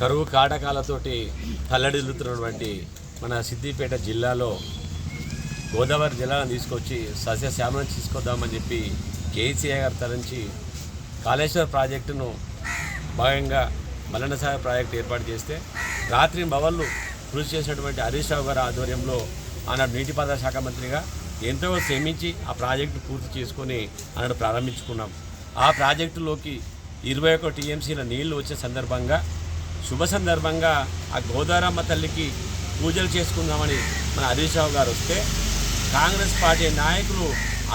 కరువు కాటకాలతోటి తల్లడిల్లుతున్నటువంటి మన సిద్దిపేట జిల్లాలో గోదావరి జిల్లాను తీసుకొచ్చి సస్యశ్యామలం తీసుకొద్దామని చెప్పి కేసీఆర్ గారు తరించి కాళేశ్వర ప్రాజెక్టును భాగంగా మల్లన్న సాగర్ ప్రాజెక్టు ఏర్పాటు చేస్తే రాత్రి బవళ్ళు కృషి చేసినటువంటి హరీష్ రావు గారి ఆధ్వర్యంలో ఆనాడు నీటిపారుదల శాఖ మంత్రిగా ఎంతో శ్రమించి ఆ ప్రాజెక్టు పూర్తి చేసుకొని ఆనాడు ప్రారంభించుకున్నాం. ఆ ప్రాజెక్టులోకి 21 టీఎంసీల నీళ్లు వచ్చే సందర్భంగా శుభ సందర్భంగా ఆ గోదారమ్మ తల్లికి పూజలు చేసుకుందామని మన హరీష్ రావు గారు వస్తే కాంగ్రెస్ పార్టీ నాయకులు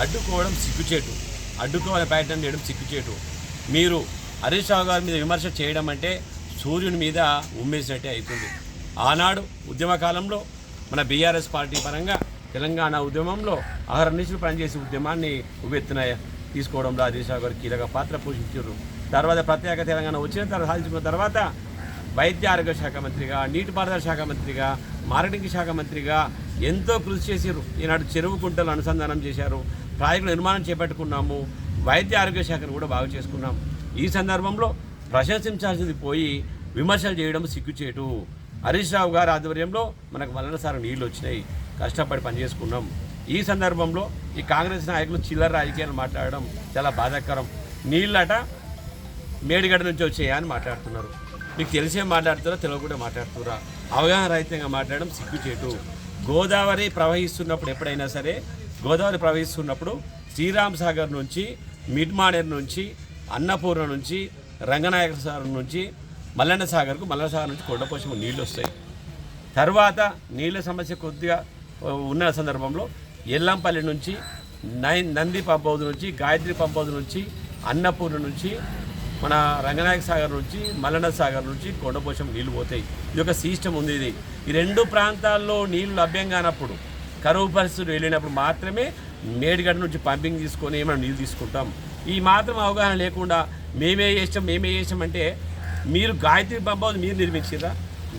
అడ్డుకోవడం సిగ్గుచేటు, అడ్డుకోవాలని ప్రయత్నం చేయడం సిగ్గుచేటు. మీరు హరీష్ రావు గారి మీద విమర్శ చేయడం అంటే సూర్యుని మీద ఉమ్మేసినట్టే అవుతుంది. ఆనాడు ఉద్యమకాలంలో మన బీఆర్ఎస్ పార్టీ పరంగా తెలంగాణ ఉద్యమంలో అహర్నిశలు పనిచేసే ఉద్యమాన్ని ఉవ్వెత్తున తీసుకోవడంలో హరీష్ రావు గారు కీలక పాత్ర పోషించారు. తర్వాత ప్రత్యేక తెలంగాణ వచ్చిన తర్వాత సాధించుకున్న తర్వాత వైద్య ఆరోగ్య శాఖ మంత్రిగా, నీటిపారుదల శాఖ మంత్రిగా, మార్కెటింగ్ శాఖ మంత్రిగా ఎంతో కృషి చేశారు. ఈనాడు చెరువు కుంటలు అనుసంధానం చేశారు, ప్రాజెక్టుల నిర్మాణం చేపట్టుకున్నాము, వైద్య ఆరోగ్య శాఖను కూడా బాగు చేసుకున్నాం. ఈ సందర్భంలో ప్రశంసించాల్సింది పోయి విమర్శలు చేయడం సిగ్గుచేటు. హరీష్ రావు గారి ఆధ్వర్యంలో మనకు మల్లన్న సాగర్ నీళ్ళు వచ్చినాయి, కష్టపడి పనిచేసుకున్నాం. ఈ సందర్భంలో ఈ కాంగ్రెస్ నాయకులు చిల్లర రాజకీయాలు మాట్లాడడం చాలా బాధాకరం. నీళ్ళట మేడిగడ్డ నుంచి వచ్చాయా అని మాట్లాడుతున్నారు. మీకు తెలిసే మాట్లాడుతారా, తెలియకుండా మాట్లాడుతున్నారా? అవగాహన రహితంగా మాట్లాడడం సిగ్గుచేటు. గోదావరి ప్రవహిస్తున్నప్పుడు ఎప్పుడైనా సరే గోదావరి ప్రవహిస్తున్నప్పుడు శ్రీరామ్ సాగర్ నుంచి, మిడ్మానేర్ నుంచి, అన్నపూర్ణ నుంచి, రంగనాయక సాగర్ నుంచి మల్లన్న సాగర్కు, మల్లన్న సాగర్ నుంచి కొండపోశం నీళ్ళు వస్తాయి. తర్వాత నీళ్ళ సమస్య కొద్దిగా ఉన్న సందర్భంలో ఎల్లంపల్లి నుంచి, నంది పంప్ హౌస్ నుంచి, గాయత్రి పంప్ హౌస్ నుంచి, అన్నపూర్ణ నుంచి, మన రంగనాయక సాగర్ నుంచి, మల్లన్న సాగర్ నుంచి కొండపోశం నీళ్ళు పోతాయి. ఇది ఒక సిస్టమ్ ఉంది. ఇది ఈ రెండు ప్రాంతాల్లో నీళ్లు లభ్యం కానప్పుడు, కరువు పరిస్థితులు వెళ్ళినప్పుడు మాత్రమే మేడిగడ్డ నుంచి పంపింగ్ తీసుకొని మనం నీళ్ళు తీసుకుంటాం. ఈ మాత్రం అవగాహన లేకుండా మేమే చేసాం అంటే, మీరు గాయత్రి పంప్ హౌస్ మీరు నిర్మించిర్రా,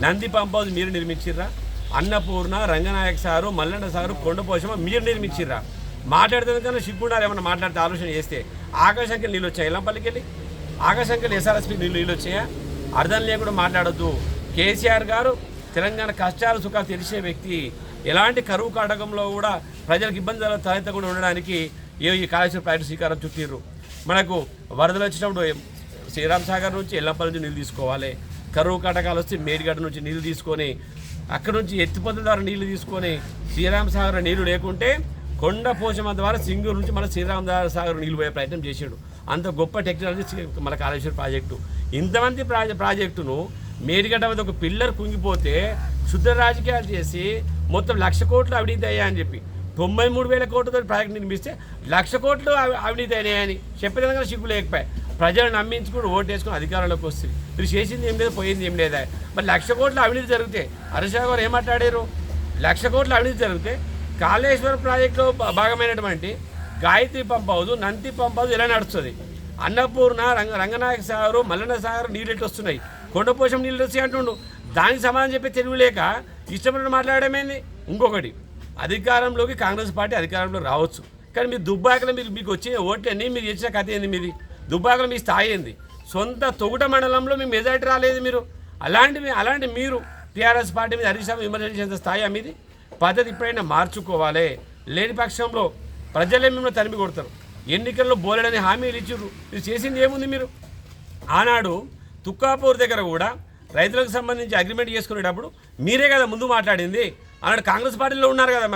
నంది పంప్ హౌస్ మీరు నిర్మించిర్రా, అన్నపూర్ణ, రంగనాయక సాగర్, మల్లన్న సాగర్, కొండపోశమ మీరు నిర్మించిర్రా? మాట్లాడుతుంది కన్నా సిగ్గుండాలి. ఏమన్నా మాట్లాడితే ఆలోచన చేస్తే ఆకాశంకి నీళ్ళు వచ్చాయి, ఎల్లంపల్లికి వెళ్ళి ఆకాశంకి ఎస్ఆర్ఎస్పీ నీళ్ళు వచ్చాయా? అర్థం లేకుండా మాట్లాడొద్దు. కేసీఆర్ గారు తెలంగాణ కష్టాలు సుఖాలు తెలిసే వ్యక్తి. ఎలాంటి కరువు కాటకంలో కూడా ప్రజలకు ఇబ్బందులు తలెత్తకుండా ఉండడానికి ఈ కాళేశ్వర ప్రాజెక్టు శ్రీకారం చుట్టిర్రు. మనకు వరదలు వచ్చినప్పుడు శ్రీరామ్ సాగర్ నుంచి, ఎల్లంపల్లి నుంచి నీళ్ళు తీసుకోవాలి. కరువు కాటకాలు వస్తే మేడిగడ్డ నుంచి నీళ్ళు తీసుకొని, అక్కడ నుంచి ఎత్తిపోతల ద్వారా నీళ్లు తీసుకొని, శ్రీరామ్ సాగర్ నీళ్లు లేకుంటే కొండపోశమ ద్వారా సింగూరు నుంచి మన శ్రీరామ్ సాగర్ నీళ్ళు పోయే ప్రయత్నం చేశాడు. అంత గొప్ప టెక్నాలజీ మన కాళేశ్వర ప్రాజెక్టు. ఇంతమంది ప్రాజెక్టును మేడిగడ్డ మీద ఒక పిల్లర్ కుంగిపోతే శుద్ధ రాజకీయాలు చేసి మొత్తం 1,00,000 కోట్లు అవినీతి అయ్యా అని చెప్పి 93,000 కోట్లతో ప్రాజెక్టు నిర్మిస్తే 1,00,000 కోట్లు అవినీతి అయినాయని చెప్పేదాకా సిగ్గు లేకపోయాయి. ప్రజలు నమ్మించుకుని ఓటేసుకుని అధికారంలోకి వస్తుంది. మీరు చేసింది ఏం లేదు, పోయింది ఏం లేదా? మరి 1,00,000 కోట్ల అవినీతి జరిగితే హరీష్ రావు గారు ఏం మాట్లాడారు? 1,00,000 కోట్ల అవినీతి జరిగితే కాళేశ్వర ప్రాజెక్టులో భాగమైనటువంటి Gayatri pump house, Nandi pump house ఎలా నడుస్తుంది? అన్నపూర్ణ, రంగనాయక సాగర్, మల్లన్న సాగర్ నీళ్ళు ఎట్టు వస్తున్నాయి? కొండపోశం నీళ్ళు వస్తాయి అంటుండు. దానికి సమాధానం చెప్పే తెలివి లేక ఇష్టపడిన మాట్లాడమేంది? ఇంకొకటి, అధికారంలోకి కాంగ్రెస్ పార్టీ అధికారంలో రావచ్చు, కానీ మీరు దుబ్బాకలో మీకు వచ్చే ఓట్లన్నీ మీరు చేసిన కథ ఏంది? మీది దుబ్బాకలో మీ స్థాయి ఏంది? సొంత తొగుట మండలంలో మీ మెజారిటీ రాలేదు. మీరు అలాంటి మీరు టీఆర్ఎస్ పార్టీ మీద హరీష్ రావు విమర్శించేంత స్థాయి మీది. పద్ధతి ఇప్పుడైనా మార్చుకోవాలి. లేని పక్షంలో ప్రజలే మిమ్మల్ని తరిమి కొడతారు. ఎన్నికల్లో బోలెడని హామీలు ఇచ్చారు, మీరు చేసింది ఏముంది? మీరు ఆనాడు తుక్కాపూర్ దగ్గర కూడా రైతులకు సంబంధించి అగ్రిమెంట్ చేసుకునేటప్పుడు మీరే కదా ముందు మాట్లాడింది. ఆనాడు కాంగ్రెస్ పార్టీలో ఉన్నారు కదా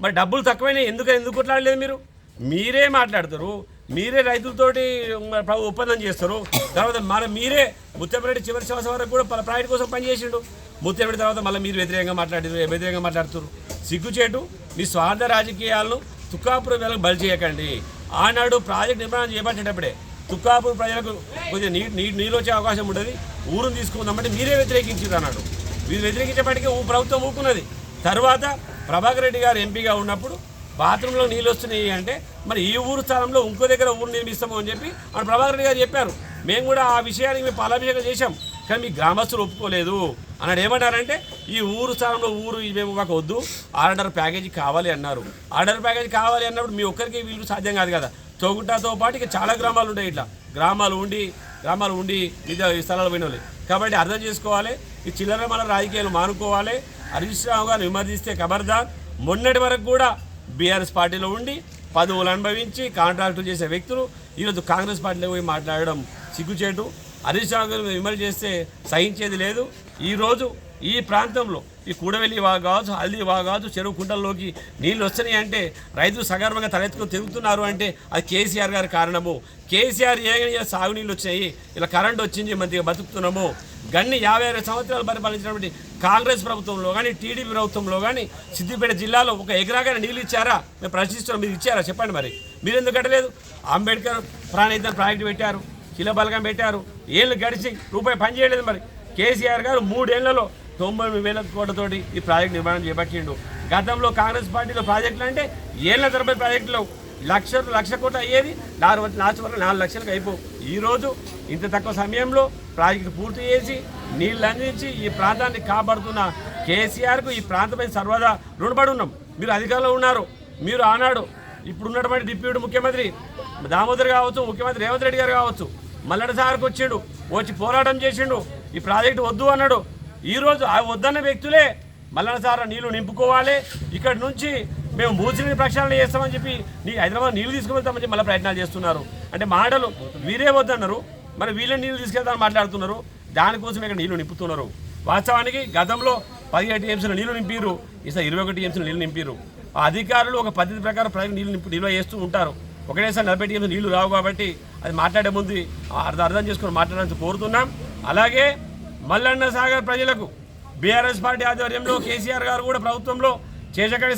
మరి డబ్బులు తక్కువైనా ఎందుకు కొట్లాడలేదు? మీరే మాట్లాడతారు, మీరే రైతులతోటి ఒప్పందం చేస్తారు. తర్వాత మీరే ముత్యంరెడ్డి చివరి శ్వాస వరకు కూడా ప్రాజెక్ట్ కోసం పనిచేసిండు. ముత్యంరెడ్డి తర్వాత మళ్ళీ మీరు వ్యతిరేకంగా మాట్లాడుతారు. సిగ్గుచేటు. మీ స్వార్థ రాజకీయాలను తుక్కాపూర్ వేలకు బలి చేయకండి. ఆనాడు ప్రాజెక్ట్ నిర్మాణం చేపట్టేటప్పుడే తుక్కాపూర్ ప్రజలకు కొద్దిగా నీళ్ళు వచ్చే అవకాశం ఉంటుంది, ఊరుని తీసుకుందామంటే మీరే వ్యతిరేకించారు. అన్నాడు మీరు వ్యతిరేకించేపటికే ప్రభుత్వం ఊపుకున్నది. తర్వాత ప్రభాకర్ రెడ్డి గారు ఎంపీగా ఉన్నప్పుడు బాత్రూంలో నీళ్ళు వస్తున్నాయి అంటే మరి ఈ ఊరు స్థానంలో ఇంకో దగ్గర ఊరు నిర్మిస్తాము అని చెప్పి మన ప్రభాకర్ రెడ్డి గారు చెప్పారు. మేము కూడా ఆ విషయానికి మేము పాలాభిషేకం చేశాం, కానీ మీ గ్రామస్తులు ఒప్పుకోలేదు. అన్నాడు ఏమన్నారంటే ఈ ఊరు స్థానంలో మేము మాకు వద్దు, ఆర్డర్ ప్యాకేజీ కావాలి అన్నారు. ఆర్డర్ ప్యాకేజీ కావాలి అన్నప్పుడు మీ ఒక్కరికి వీళ్ళు సాధ్యం కాదు కదా. తోగుంటతో పాటు ఇక చాలా గ్రామాలు ఉంటాయి. ఇట్లా గ్రామాలు ఉండి గ్రామాలు ఉండి ఈ స్థలాలు పోయిన వాళ్ళు. కాబట్టి అర్థం చేసుకోవాలి, ఈ చిల్లర మన రాజకీయాలు మానుకోవాలి. హరీష్ రావు గారు విమర్శిస్తే ఖబర్దార్. మొన్నటి వరకు కూడా బీఆర్ఎస్ పార్టీలో ఉండి పదవులు అనుభవించి కాంట్రాక్టులు చేసే వ్యక్తులు ఈరోజు కాంగ్రెస్ పార్టీలో పోయి మాట్లాడడం సిగ్గుచేటు. హరీష్ రావు గారు విమర్శ చేస్తే సహించేది లేదు. ఈరోజు ఈ ప్రాంతంలో ఈ కూడవెల్లి వాగు కావచ్చు, హల్దీ వాగు కావచ్చు, చెరువు కుంటల్లోకి నీళ్ళు వస్తున్నాయి అంటే రైతులు సగర్వంగా తలెత్తుకొని తిరుగుతున్నారు అంటే అది కేసీఆర్ గారి కారణము. కేసీఆర్ ఏ సాగునీళ్ళు వచ్చాయి, ఇలా కరెంట్ వచ్చింది, మంచిగా బతుకుతున్నాము. గన్ని 56 సంవత్సరాలు పరిపాలించినటువంటి కాంగ్రెస్ ప్రభుత్వంలో కానీ టీడీపీ ప్రభుత్వంలో కానీ సిద్దిపేట జిల్లాలో ఒక ఎకరాగా నీళ్ళు ఇచ్చారా? మేము ప్రశ్నిస్తున్నాం, మీరు ఇచ్చారా చెప్పండి. మరి మీరు ఎందుకు కట్టలేదు? అంబేద్కర్ ప్రాణహిత ప్రాజెక్టు పెట్టారు, కిలబలగం పెట్టారు, ఏళ్ళు గడిచి రూపాయి పని చేయలేదు. మరి కేసీఆర్ గారు 3 ఏళ్లలో 90,000 కోట్లతోటి ఈ ప్రాజెక్టు నిర్మాణం చేపట్టిండు. గతంలో కాంగ్రెస్ పార్టీలో ప్రాజెక్టులు అంటే ఏళ్ల తరబడి ప్రాజెక్టులు లక్ష కోట్లు అయ్యేది, లాస్ట్ వరకు 4 లక్షలకు అయిపో. ఈరోజు ఇంత తక్కువ సమయంలో ప్రాజెక్టు పూర్తి చేసి నీళ్ళు అందించి ఈ ప్రాంతాన్ని కాపాడుతున్న కేసీఆర్కు ఈ ప్రాంతపై సర్వదా రుణపడి ఉన్నాం. మీరు అధికారంలో ఉన్నారు, మీరు ఆనాడు ఇప్పుడు ఉన్నటువంటి డిప్యూటీ ముఖ్యమంత్రి దామోదర్ కావచ్చు, ముఖ్యమంత్రి రేవంత్ రెడ్డి గారు కావచ్చు, మల్లెడ సార్కి వచ్చిండు, వచ్చి పోరాటం చేసిండు, ఈ ప్రాజెక్టు వద్దు అన్నాడు. ఈరోజు ఆ వద్దన్న వ్యక్తులే మల్లెడ సార్ నీళ్లు నింపుకోవాలి, ఇక్కడ నుంచి మేము మూసిని ప్రక్షాళన చేస్తామని చెప్పి హైదరాబాద్ నీళ్లు తీసుకువెళ్తామని చెప్పి మళ్ళీ ప్రయత్నాలు చేస్తున్నారు. అంటే మాటలు వీరే వద్దన్నారు, మరి వీళ్ళని నీళ్లు తీసుకెళ్తామని మాట్లాడుతున్నారు. దానికోసం ఇక్కడ నీళ్లు నింపుతున్నారు. వాస్తవానికి గతంలో 17 టీఎంసీలు నీళ్లు నింపిరు, ఈసారి 21 టీఎంసీలు నీళ్లు నింపిరు. ఆ అధికారులు ఒక పద్ధతి ప్రకారం ప్రజలకు నీళ్లు నిల్వ చేస్తూ ఉంటారు. ఒకటేసారి 40 టీఎంసీ నీళ్లు రావు కాబట్టి అది మాట్లాడే ముందు అర్థం చేసుకొని మాట్లాడాలని కోరుతున్నాం. అలాగే మల్లన్న సాగర్ ప్రజలకు బీఆర్ఎస్ పార్టీ ఆధ్వర్యంలో కేసీఆర్ గారు కూడా ప్రభుత్వంలో చేసకడి